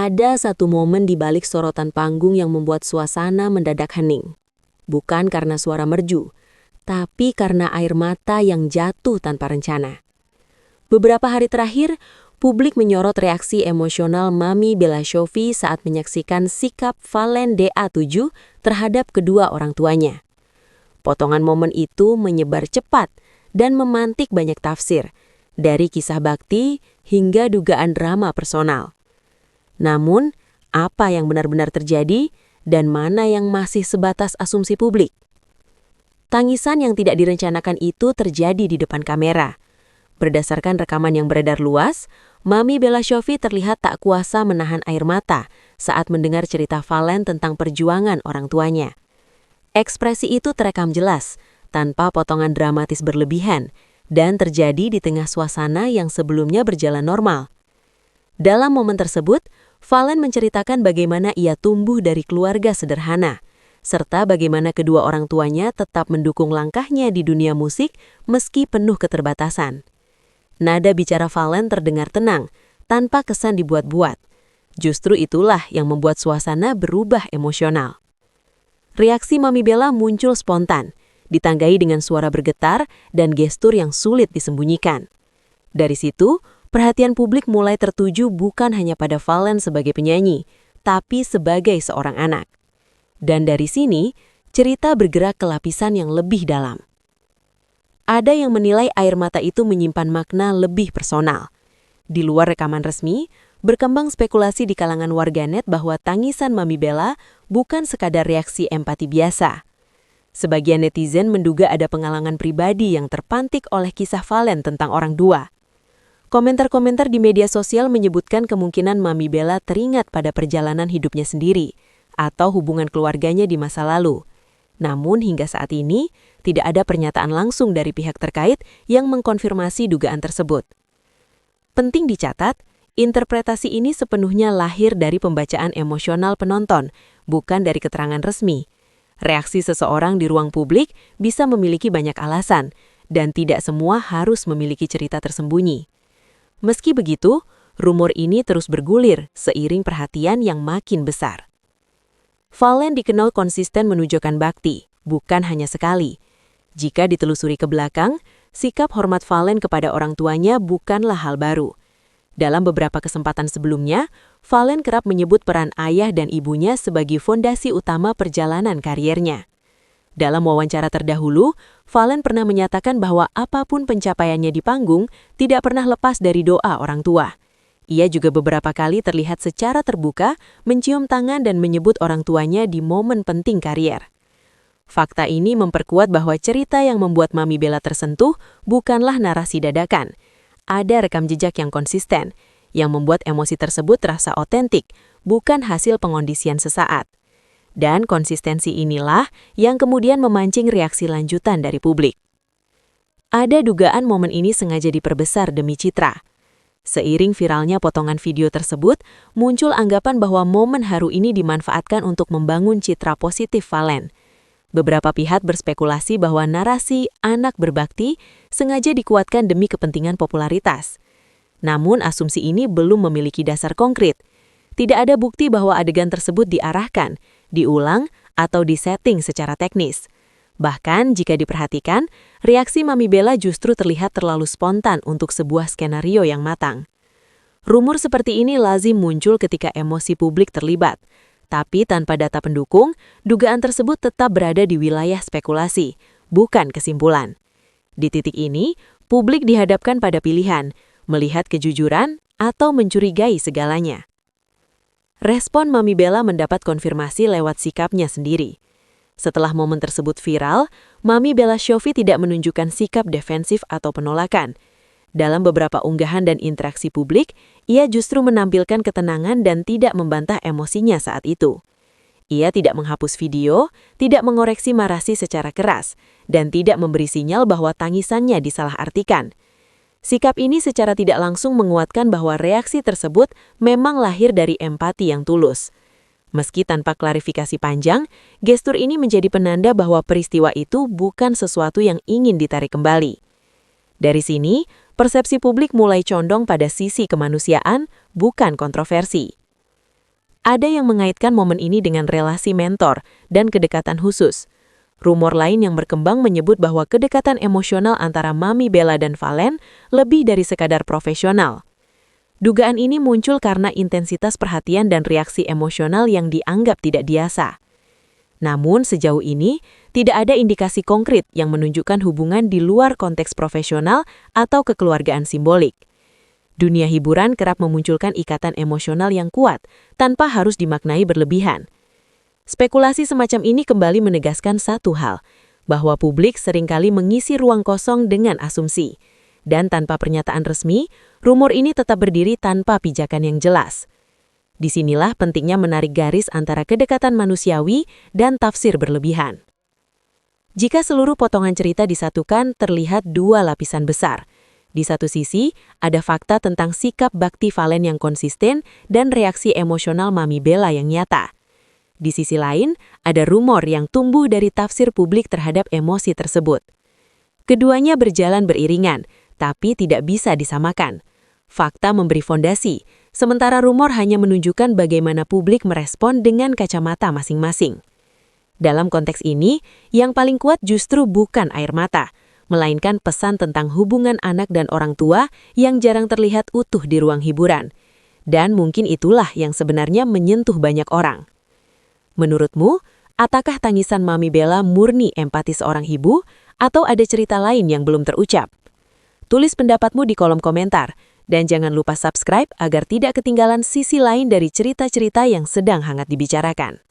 Ada satu momen di balik sorotan panggung yang membuat suasana mendadak hening. Bukan karena suara merju, tapi karena air mata yang jatuh tanpa rencana. Beberapa hari terakhir, publik menyorot reaksi emosional Mami Bella Sofie saat menyaksikan sikap Valen DA7 terhadap kedua orang tuanya. Potongan momen itu menyebar cepat dan memantik banyak tafsir, dari kisah bakti hingga dugaan drama personal. Namun, apa yang benar-benar terjadi dan mana yang masih sebatas asumsi publik? Tangisan yang tidak direncanakan itu terjadi di depan kamera. Berdasarkan rekaman yang beredar luas, Mami Bella Sofie terlihat tak kuasa menahan air mata saat mendengar cerita Valen tentang perjuangan orang tuanya. Ekspresi itu terekam jelas, tanpa potongan dramatis berlebihan, dan terjadi di tengah suasana yang sebelumnya berjalan normal. Dalam momen tersebut, Valen menceritakan bagaimana ia tumbuh dari keluarga sederhana, serta bagaimana kedua orang tuanya tetap mendukung langkahnya di dunia musik meski penuh keterbatasan. Nada bicara Valen terdengar tenang, tanpa kesan dibuat-buat. Justru itulah yang membuat suasana berubah emosional. Reaksi Mami Bella muncul spontan, ditandai dengan suara bergetar dan gestur yang sulit disembunyikan. Dari situ, perhatian publik mulai tertuju bukan hanya pada Valen sebagai penyanyi, tapi sebagai seorang anak. Dan dari sini, cerita bergerak ke lapisan yang lebih dalam. Ada yang menilai air mata itu menyimpan makna lebih personal. Di luar rekaman resmi, berkembang spekulasi di kalangan warganet bahwa tangisan Mami Bella bukan sekadar reaksi empati biasa. Sebagian netizen menduga ada pengalaman pribadi yang terpantik oleh kisah Valen tentang orang tua. Komentar-komentar di media sosial menyebutkan kemungkinan Mami Bella teringat pada perjalanan hidupnya sendiri atau hubungan keluarganya di masa lalu. Namun hingga saat ini, tidak ada pernyataan langsung dari pihak terkait yang mengkonfirmasi dugaan tersebut. Penting dicatat, interpretasi ini sepenuhnya lahir dari pembacaan emosional penonton, bukan dari keterangan resmi. Reaksi seseorang di ruang publik bisa memiliki banyak alasan, dan tidak semua harus memiliki cerita tersembunyi. Meski begitu, rumor ini terus bergulir seiring perhatian yang makin besar. Valen dikenal konsisten menunjukkan bakti, bukan hanya sekali. Jika ditelusuri ke belakang, sikap hormat Valen kepada orang tuanya bukanlah hal baru. Dalam beberapa kesempatan sebelumnya, Valen kerap menyebut peran ayah dan ibunya sebagai fondasi utama perjalanan kariernya. Dalam wawancara terdahulu, Valen pernah menyatakan bahwa apapun pencapaiannya di panggung tidak pernah lepas dari doa orang tua. Ia juga beberapa kali terlihat secara terbuka mencium tangan dan menyebut orang tuanya di momen penting karier. Fakta ini memperkuat bahwa cerita yang membuat Mami Bella tersentuh bukanlah narasi dadakan. Ada rekam jejak yang konsisten, yang membuat emosi tersebut terasa otentik, bukan hasil pengondisian sesaat. Dan konsistensi inilah yang kemudian memancing reaksi lanjutan dari publik. Ada dugaan momen ini sengaja diperbesar demi citra. Seiring viralnya potongan video tersebut, muncul anggapan bahwa momen haru ini dimanfaatkan untuk membangun citra positif Valen. Beberapa pihak berspekulasi bahwa narasi anak berbakti sengaja dikuatkan demi kepentingan popularitas. Namun asumsi ini belum memiliki dasar konkret. Tidak ada bukti bahwa adegan tersebut diarahkan, diulang, atau disetting secara teknis. Bahkan jika diperhatikan, reaksi Mami Bella justru terlihat terlalu spontan untuk sebuah skenario yang matang. Rumor seperti ini lazim muncul ketika emosi publik terlibat. Tapi tanpa data pendukung, dugaan tersebut tetap berada di wilayah spekulasi, bukan kesimpulan. Di titik ini, publik dihadapkan pada pilihan, melihat kejujuran atau mencurigai segalanya. Respon Mami Bella mendapat konfirmasi lewat sikapnya sendiri. Setelah momen tersebut viral, Mami Bella Sofie tidak menunjukkan sikap defensif atau penolakan. Dalam beberapa unggahan dan interaksi publik, ia justru menampilkan ketenangan dan tidak membantah emosinya saat itu. Ia tidak menghapus video, tidak mengoreksi narasi secara keras, dan tidak memberi sinyal bahwa tangisannya disalahartikan. Sikap ini secara tidak langsung menguatkan bahwa reaksi tersebut memang lahir dari empati yang tulus. Meski tanpa klarifikasi panjang, gestur ini menjadi penanda bahwa peristiwa itu bukan sesuatu yang ingin ditarik kembali. Dari sini, persepsi publik mulai condong pada sisi kemanusiaan, bukan kontroversi. Ada yang mengaitkan momen ini dengan relasi mentor dan kedekatan khusus. Rumor lain yang berkembang menyebut bahwa kedekatan emosional antara Mami Bella dan Valen lebih dari sekadar profesional. Dugaan ini muncul karena intensitas perhatian dan reaksi emosional yang dianggap tidak biasa. Namun sejauh ini, tidak ada indikasi konkret yang menunjukkan hubungan di luar konteks profesional atau kekeluargaan simbolik. Dunia hiburan kerap memunculkan ikatan emosional yang kuat, tanpa harus dimaknai berlebihan. Spekulasi semacam ini kembali menegaskan satu hal, bahwa publik seringkali mengisi ruang kosong dengan asumsi. Dan tanpa pernyataan resmi, rumor ini tetap berdiri tanpa pijakan yang jelas. Disinilah pentingnya menarik garis antara kedekatan manusiawi dan tafsir berlebihan. Jika seluruh potongan cerita disatukan, terlihat dua lapisan besar. Di satu sisi, ada fakta tentang sikap bakti Valen yang konsisten dan reaksi emosional Mami Bella yang nyata. Di sisi lain, ada rumor yang tumbuh dari tafsir publik terhadap emosi tersebut. Keduanya berjalan beriringan, tapi tidak bisa disamakan. Fakta memberi fondasi, sementara rumor hanya menunjukkan bagaimana publik merespon dengan kacamata masing-masing. Dalam konteks ini, yang paling kuat justru bukan air mata, melainkan pesan tentang hubungan anak dan orang tua yang jarang terlihat utuh di ruang hiburan. Dan mungkin itulah yang sebenarnya menyentuh banyak orang. Menurutmu, apakah tangisan Mami Bella murni empati seorang ibu, atau ada cerita lain yang belum terucap? Tulis pendapatmu di kolom komentar, dan jangan lupa subscribe agar tidak ketinggalan sisi lain dari cerita-cerita yang sedang hangat dibicarakan.